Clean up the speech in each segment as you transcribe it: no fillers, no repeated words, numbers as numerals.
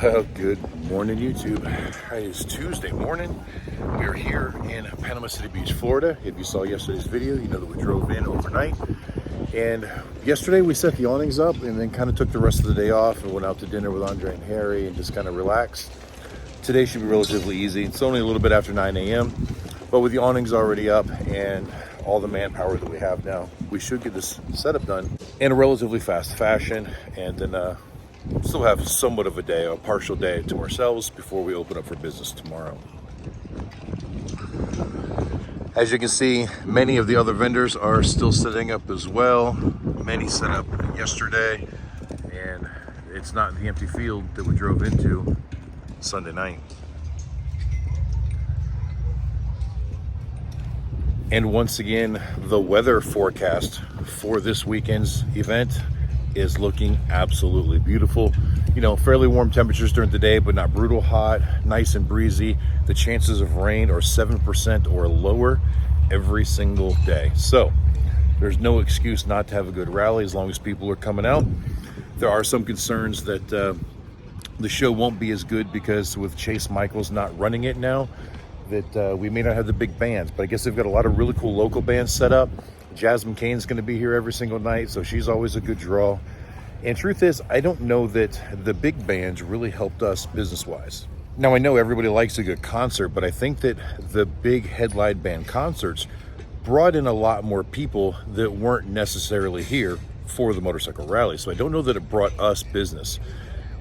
Well, good morning, YouTube. It is Tuesday morning. We are here in Panama City Beach, Florida. If you saw yesterday's video, you know that we drove in overnight. And yesterday we set the awnings up and then kind of took the rest of the day off and went out to dinner with Andre and Harry and just kind of relaxed. Today should be relatively easy. It's only a little bit after 9 a.m. But with the awnings already up and all the manpower that we have now, we should get this setup done in a relatively fast fashion, and then still have somewhat of a day, a partial day to ourselves before we open up for business tomorrow. As you can see, many of the other vendors are still setting up as well. Many set up yesterday, and it's not the empty field that we drove into Sunday night. And once again, the weather forecast for this weekend's event is looking absolutely beautiful. You know, fairly warm temperatures during the day, but not brutal hot, nice and breezy. The chances of rain are 7% or lower every single day. So there's no excuse not to have a good rally as long as people are coming out. There are some concerns that the show won't be as good because with Chase Michaels not running it now, that we may not have the big bands, but I guess they've got a lot of really cool local bands set up. Jasmine Kane's going to be here every single night, so she's always a good draw. And truth is, I don't know that the big bands really helped us business-wise. Now, I know everybody likes a good concert, but I think that the big headline band concerts brought in a lot more people that weren't necessarily here for the motorcycle rally. So I don't know that it brought us business.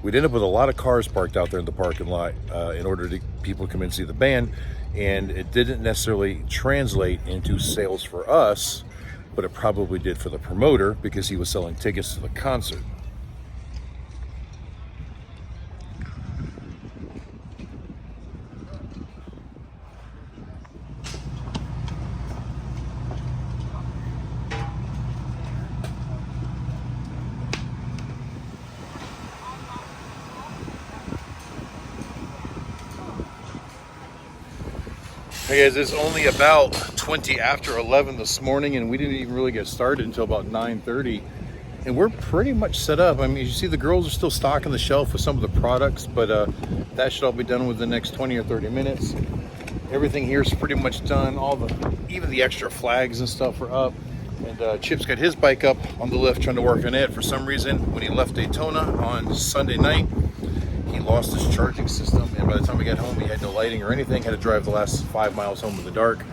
We'd end up with a lot of cars parked out there in the parking lot in order to people come in and see the band, and it didn't necessarily translate into sales for us, but it probably did for the promoter because he was selling tickets to the concert. Hey guys, it's only about 20 after 11 this morning, and we didn't even really get started until about 9:30, and we're pretty much set up. I mean, you see the girls are still stocking the shelf with some of the products, but that should all be done within the next 20 or 30 minutes. Everything here is pretty much done. Even the extra flags and stuff are up, and Chip's got his bike up on the lift trying to work on it. For some reason, when he left Daytona on Sunday night, he lost his charging system, and by the time we got home, he had no lighting or anything. Had to drive the last 5 miles home in the dark.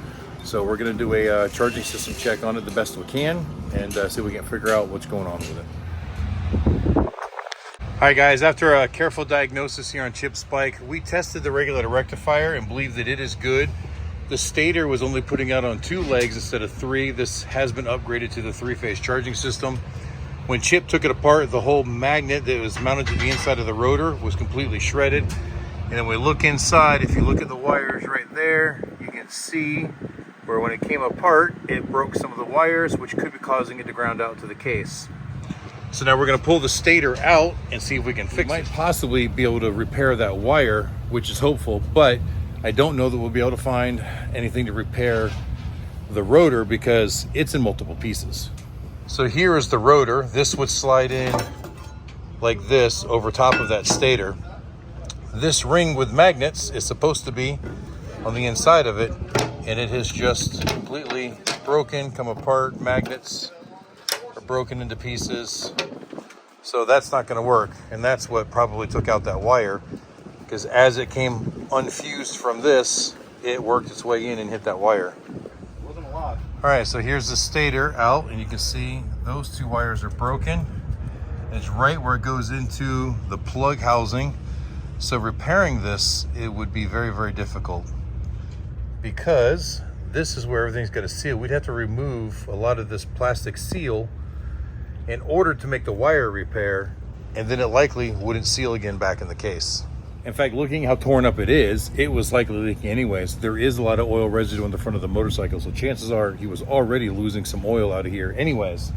So we're gonna do a charging system check on it the best we can, and see if we can figure out what's going on with it. All right guys, after a careful diagnosis here on Chip's bike, we tested the regulator rectifier and believe that it is good. The stator was only putting out on 2 legs instead of 3. This has been upgraded to the 3-phase charging system. When Chip took it apart, the whole magnet that was mounted to the inside of the rotor was completely shredded. And then we look inside, if you look at the wires right there, you can see where when it came apart, it broke some of the wires, which could be causing it to ground out to the case. So now we're gonna pull the stator out and see if we can fix it. We might possibly be able to repair that wire, which is hopeful, but I don't know that we'll be able to find anything to repair the rotor because it's in multiple pieces. So here is the rotor. This would slide in like this over top of that stator. This ring with magnets is supposed to be on the inside of it, and it has just completely broken, come apart. Magnets are broken into pieces. So that's not gonna work, and that's what probably took out that wire, because as it came unfused from this, it worked its way in and hit that wire. All right, so here's the stator out, and you can see those 2 wires are broken. And it's right where it goes into the plug housing. So repairing this, it would be very, very difficult because this is where everything's got to seal. We'd have to remove a lot of this plastic seal in order to make the wire repair, and then it likely wouldn't seal again back in the case. In fact, looking how torn up it is, it was likely leaking anyways. There is a lot of oil residue on the front of the motorcycle, so chances are he was already losing some oil out of here anyways.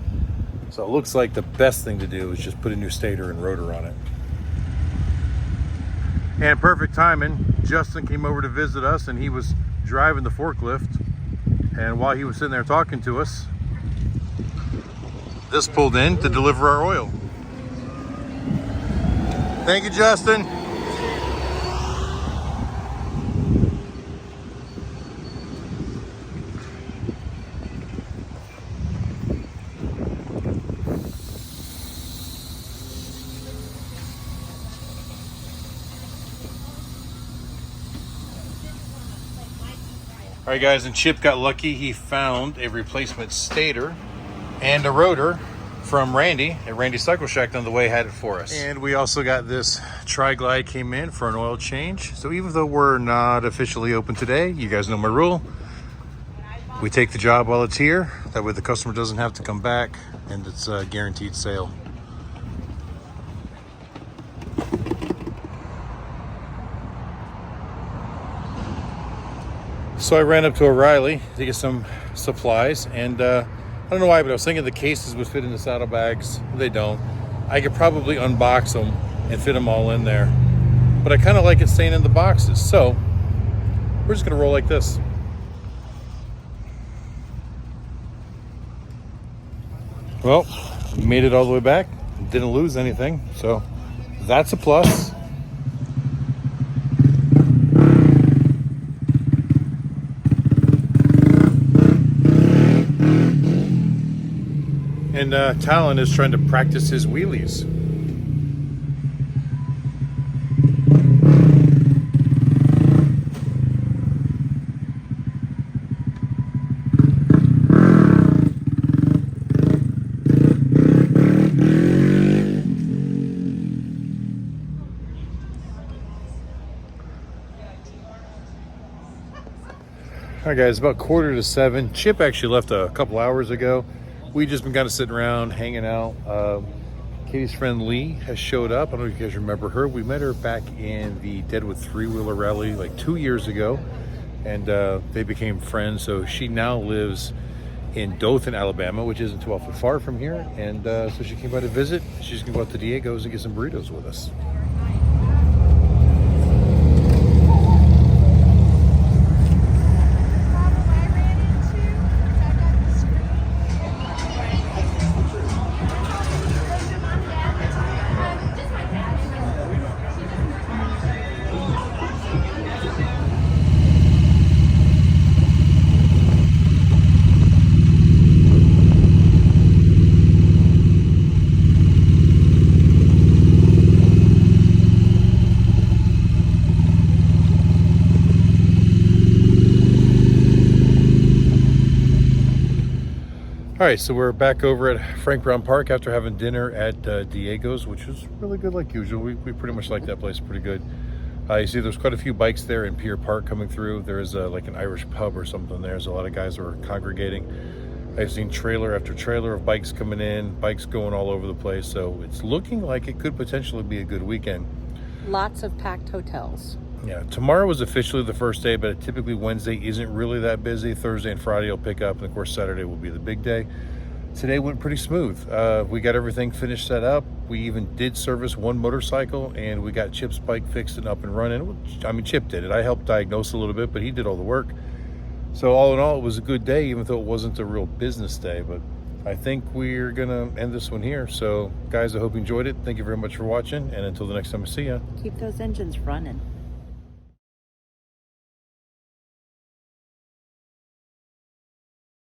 So it looks like the best thing to do is just put a new stator and rotor on it. And perfect timing, Justin came over to visit us, and he was driving the forklift. And while he was sitting there talking to us, this pulled in to deliver our oil. Thank you, Justin. All right, guys, and Chip got lucky. He found a replacement stator and a rotor from Randy at Randy Cycle Shack on the way, had it for us. And we also got this Tri-Glide came in for an oil change. So even though we're not officially open today, you guys know my rule. We take the job while it's here. That way the customer doesn't have to come back, and it's a guaranteed sale. So I ran up to O'Reilly to get some supplies, and I don't know why, but I was thinking the cases would fit in the saddlebags. They don't. I could probably unbox them and fit them all in there, but I kind of like it staying in the boxes. So we're just gonna roll like this. Well, made it all the way back. Didn't lose anything, so that's a plus. And Talon is trying to practice his wheelies. All right, guys, about 6:45. Chip actually left a couple hours ago. We've just been kind of sitting around, hanging out. Katie's friend Lee has showed up. I don't know if you guys remember her. We met her back in the Deadwood three-wheeler rally like 2 years ago, and they became friends. So she now lives in Dothan, Alabama, which isn't too awful far from here. And so she came by to visit. She's going to go out to Diego's and get some burritos with us. All right, so we're back over at Frank Brown Park after having dinner at Diego's, which was really good like usual. We pretty much like that place pretty good. You see there's quite a few bikes there in Pier Park coming through. There is like an Irish pub or something there. There's a lot of guys who are congregating. I've seen trailer after trailer of bikes coming in, bikes going all over the place. So it's looking like it could potentially be a good weekend. Lots of packed hotels. Yeah, tomorrow was officially the first day, but typically Wednesday isn't really that busy. Thursday and Friday will pick up, and of course Saturday will be the big day. Today went pretty smooth. We got everything finished, set up. We even did service one motorcycle, and we got Chip's bike fixed and up and running. I mean, Chip did it. I helped diagnose a little bit, but he did all the work. So all in all, it was a good day, even though it wasn't a real business day. But I think we're gonna end this one here. So guys, I hope you enjoyed it. Thank you very much for watching, and until the next time I see ya. Keep those engines running.